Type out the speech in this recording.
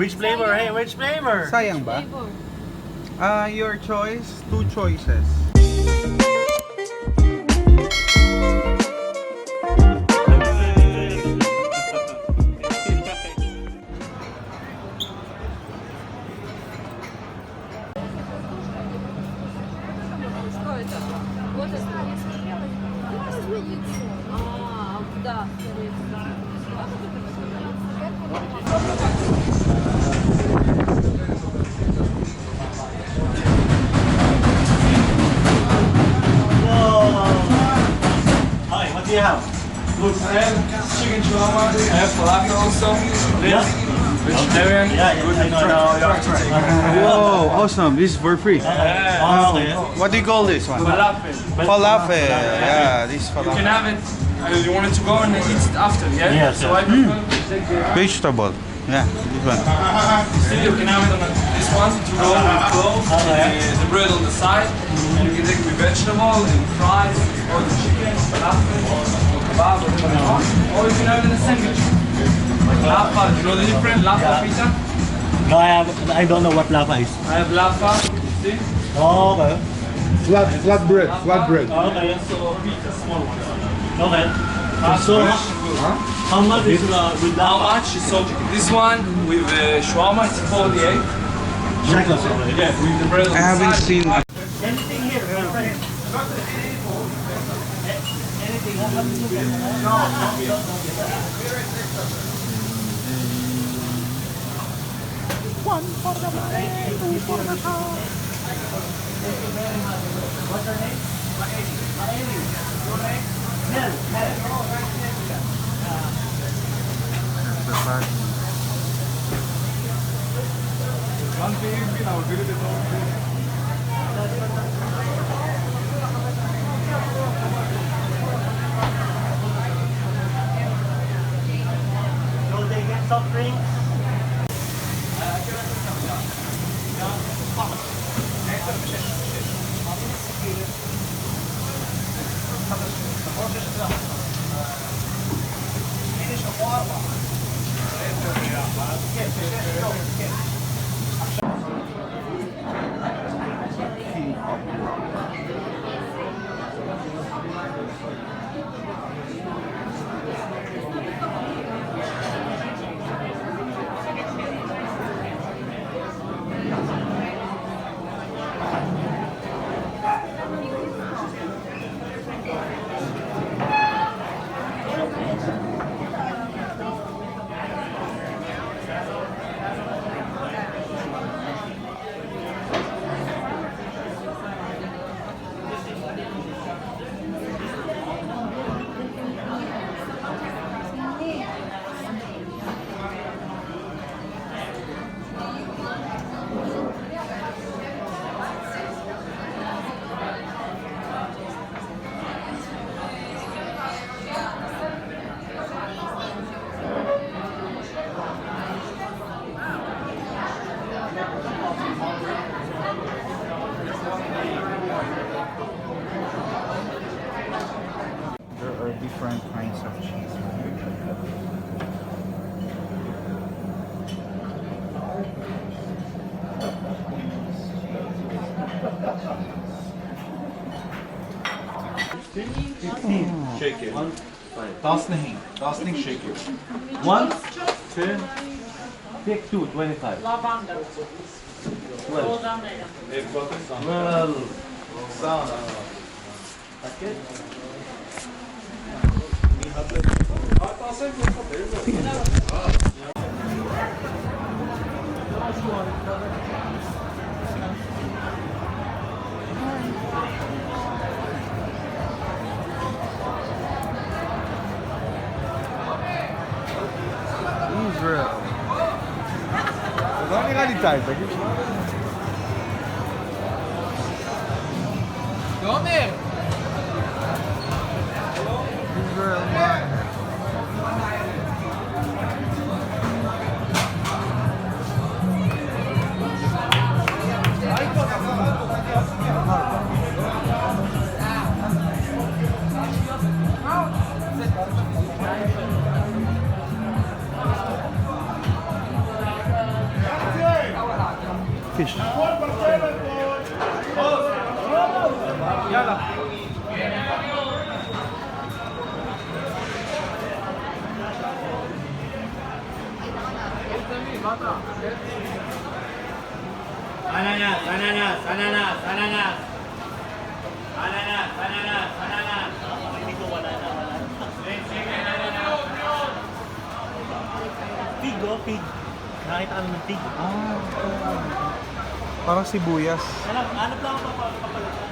Which flavor? Hey, which flavor? Sayang ba? Your choice, 2 choices. Да. Hi, what do you have? Good. I have chicken shawarma. I have falafel also. Yeah. Vegetarian. Yeah, Good. I know. Whoa, awesome. This is for free. Okay. What do you call this one? Falafel. Falafel. Yeah, this You can falafel. have it. You want it to go and eat it after, yeah? Yes, So yes. I prefer to take the... Vegetable. Yeah, this one. See, you can have it on this one to go with clove, the bread on the side, and you can take the vegetable and fries, or the chicken, falafel, or kebab, whatever you want. Or you can have it in a sandwich. Like lapa, you know the different lapa pizza? No, I don't know what lava is. I have lapa, see? Oh, okay. Flat bread. Okay. So pizza, small one. Okay. So, how much is with How lava? much? So this one with shawarma is 48. Shekels. Yeah, with the bread on I haven't the side. seen. Anything here? So they get soft drinks. There are different kinds of cheese. Shake it. Toss नहीं shake it. 1, 2, take 2, 25. Lavanda. Well, They've got some. well, Sound. okay. Israel. לא נראה לי טייפ, תגיד. תומר! Israel, man. fish. Ananas, ananas, ananas, ananas. Ananas, ananas, ananas. Hindi ko wala na. Pig, oh, pig. Nakita kami ng pig. Parang sibuyas. Hanap lang ako papalala.